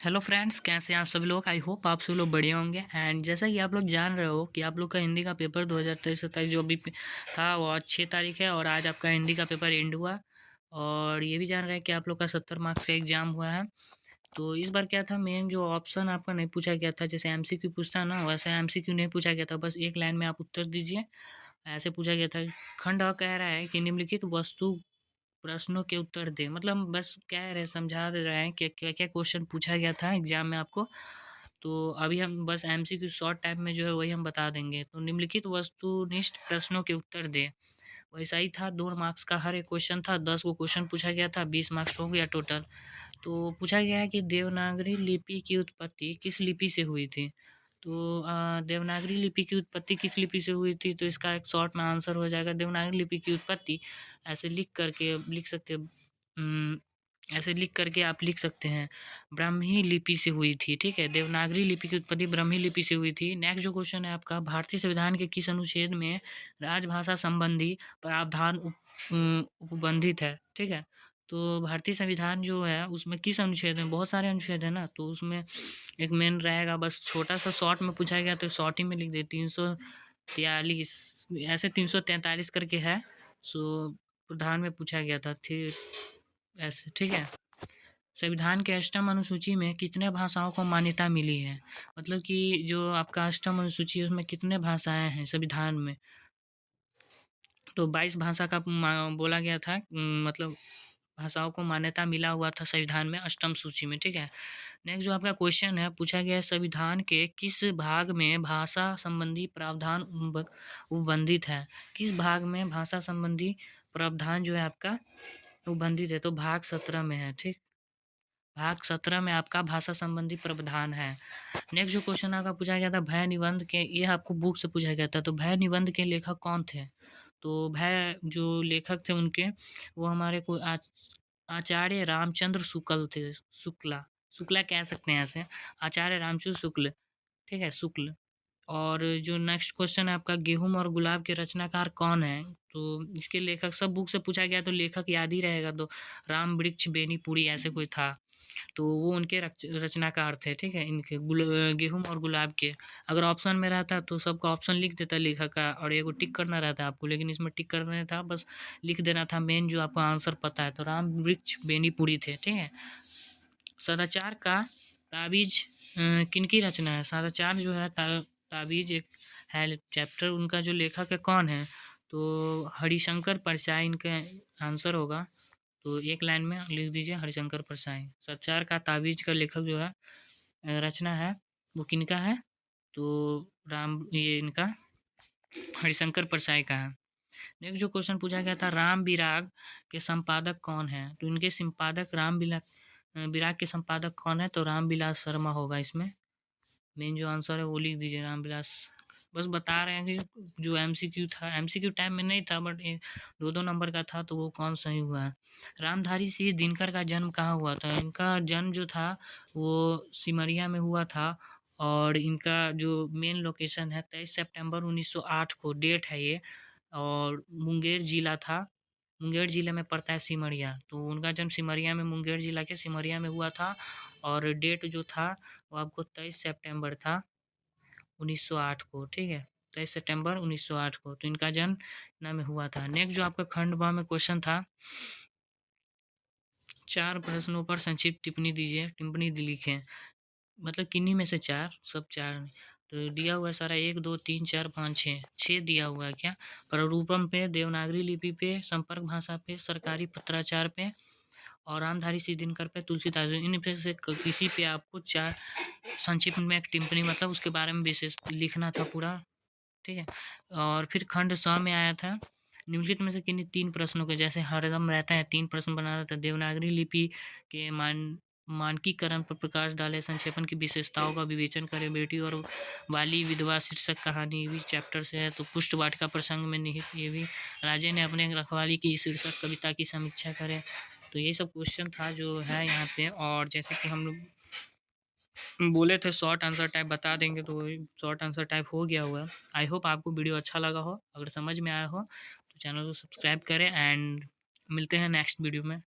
Hello friends, कैसे हैं आप सभी लोग। आई होप आप सभी लोग बढ़िया होंगे। एंड जैसा कि आप लोग जान रहे हो कि आप लोग का हिंदी का पेपर 2023-27 जो अभी था वो आज 6 तारीख है और आज आपका हिंदी का पेपर एंड हुआ। और ये भी जान रहे हैं कि आप लोग का 70 मार्क्स का एग्जाम हुआ है। तो इस बार क्या था, मेन जो ऑप्शन आपका नहीं पूछा गया था, जैसे एमसीक्यू पूछता है ना, वैसे एमसीक्यू नहीं पूछा गया था। बस एक लाइन में आप उत्तर दीजिए, ऐसे पूछा गया था। खंड अ कह रहा है कि निम्नलिखित वस्तु प्रश्नों के उत्तर दें। मतलब बस कह रहे समझा दे रहे हैं कि क्या क्या क्वेश्चन पूछा गया था एग्जाम में आपको। तो अभी हम बस एमसीक्यू शॉर्ट टाइम में जो है वही हम बता देंगे। तो निम्नलिखित वस्तुनिष्ठ प्रश्नों के उत्तर दें। वैसा ही था, 2 मार्क्स का हर एक क्वेश्चन था, 10 गो क्वेश्चन पूछा गया था, 20 मार्क्स हो गया टोटल। तो पूछा गया है कि देवनागरी लिपि की उत्पत्ति किस लिपि से हुई थी। तो देवनागरी लिपि की उत्पत्ति किस लिपि से हुई थी, तो इसका एक शॉर्ट में आंसर हो जाएगा, देवनागरी लिपि की उत्पत्ति ऐसे लिख करके लिख सकते हैं। ऐसे लिख करके आप लिख सकते हैं, ब्राह्मी लिपि से हुई थी। ठीक है, देवनागरी लिपि की उत्पत्ति ब्राह्मी लिपि से हुई थी। नेक्स्ट जो क्वेश्चन है आपका, भारतीय संविधान के किस अनुच्छेद में राजभाषा संबंधी प्रावधान उपबंधित है। ठीक है, तो भारतीय संविधान जो है उसमें किस अनुच्छेद में, बहुत सारे अनुच्छेद है ना, तो उसमें एक मेन रहेगा। बस छोटा सा शॉर्ट में पूछा गया तो शॉर्ट ही में लिख दे, 343 ऐसे 343 करके है। सो प्रधान में पूछा गया था, ठीक ऐसे। ठीक है, संविधान के अष्टम अनुसूची में कितने भाषाओं को मान्यता मिली है। मतलब कि जो आपका अष्टम अनुसूची है उसमें कितने भाषाएं हैं संविधान में, तो 22 भाषा का बोला गया था। मतलब भाषाओं को मान्यता मिला हुआ था संविधान में अष्टम सूची में। ठीक है, नेक्स्ट जो आपका क्वेश्चन है, पूछा गया है संविधान के किस भाग में भाषा संबंधी प्रावधान उपबंधित है। किस भाग में भाषा संबंधी प्रावधान जो है आपका उपबंधित है, तो भाग 17 में है। ठीक, भाग 17 में आपका भाषा संबंधी प्रावधान है। नेक्स्ट जो क्वेश्चन आपका पूछा गया था, भय निबंध के, ये आपको बुक से पूछा गया था, तो भय निबंध के लेखक कौन थे। तो भय जो लेखक थे उनके, वो हमारे को आचार्य रामचंद्र शुक्ल थे। शुक्ला, शुक्ला कह सकते हैं ऐसे, आचार्य रामचंद्र शुक्ल। ठीक है, शुक्ल। और जो नेक्स्ट क्वेश्चन है आपका, गेहूं और गुलाब के रचनाकार कौन है। तो इसके लेखक सब बुक से पूछा गया तो लेखक याद ही रहेगा, तो राम वृक्ष बेनीपुरी ऐसे कोई था, तो वो उनके रचनाकार थे। ठीक है, इनके गेहूं और गुलाब के। अगर ऑप्शन में रहता तो सबका ऑप्शन लिख देता लेखक का, और ये को टिक करना रहता आपको, लेकिन इसमें टिक करना नहीं था, बस लिख देना था मेन जो आपको आंसर पता है। तो राम वृक्ष बेनीपुरी थे। ठीक है, सदाचार का ताबीज किनकी रचना है। सदाचार जो है ताबीज एक है चैप्टर, उनका जो लेखक है कौन है, तो हरिशंकर परसाई इनका आंसर होगा। तो एक लाइन में लिख दीजिए, हरिशंकर परसाई। सदाचार का ताबीज का लेखक जो है रचना है वो किनका है, तो राम ये इनका हरिशंकर परसाई का है। नेक्स्ट जो क्वेश्चन पूछा गया था, राम विराग के संपादक कौन है, तो इनके संपादक विराग के संपादक कौन है, तो रामविलास शर्मा होगा इसमें। मेन जो आंसर है वो लिख दीजिए, रामविलास। बस बता रहे हैं कि जो एमसीक्यू था, एमसीक्यू टाइम में नहीं था, बट 2-2 नंबर का था, तो वो कौन सही हुआ है। रामधारी सिंह दिनकर का जन्म कहाँ हुआ था। इनका जन्म जो था वो सिमरिया में हुआ था। और इनका जो मेन लोकेशन है 23 सितंबर 1908 को डेट है ये। और मुंगेर जिला था, मुंगेर जिले में पड़ता है सिमरिया, तो उनका जन्म सिमरिया में, मुंगेर जिला के सिमरिया में हुआ था। और डेट जो था वो आपको 23 सितंबर था 1908 को। ठीक है, 23 सितंबर 1908 को, तो इनका जन्म ना में हुआ था। नेक्स्ट जो आपका खंड ब में क्वेश्चन था, 4 प्रश्नों पर संक्षिप्त टिप्पणी दीजिए, टिप्पणी लिखें। मतलब किन्हीं में से 4, सब 4 नहीं। तो दिया हुआ है सारा 1 2 3 4 5 6, 6 दिया हुआ है क्या। प्रारूपम पे, देवनागरी लिपि पे, संपर्क भाषा पे, सरकारी पत्राचार पे, और रामधारी सिंह दिनकर पे, तुलसीदास, इन पे से किसी पे आपको 4 संक्षिप्त में एक टिप्पणी, मतलब उसके बारे में विशेष लिखना था पूरा। ठीक है, और फिर खंड स में आया था, निम्नलिखित में से किन्हीं 3 प्रश्नों के, जैसे हरदम रहता है 3 प्रश्न बनाना था, देवनागरी लिपि के मानकीकरण पर प्रकाश डाले, संक्षेपण की विशेषताओं का विवेचन करें, बेटी और बाली विधवा शीर्षक कहानी भी चैप्टर से है, तो पुष्ट वाटिका प्रसंग में निहित, ये भी राजे ने अपने रखवाली की शीर्षक कविता की समीक्षा करें। तो ये सब क्वेश्चन था जो है यहाँ पे। और जैसे कि हम लोग बोले थे शॉर्ट आंसर टाइप बता देंगे, तो शॉर्ट आंसर टाइप हो गया हुआ है। आई होप आपको वीडियो अच्छा लगा हो, अगर समझ में आया हो तो चैनल को सब्सक्राइब करें, एंड मिलते हैं नेक्स्ट वीडियो में।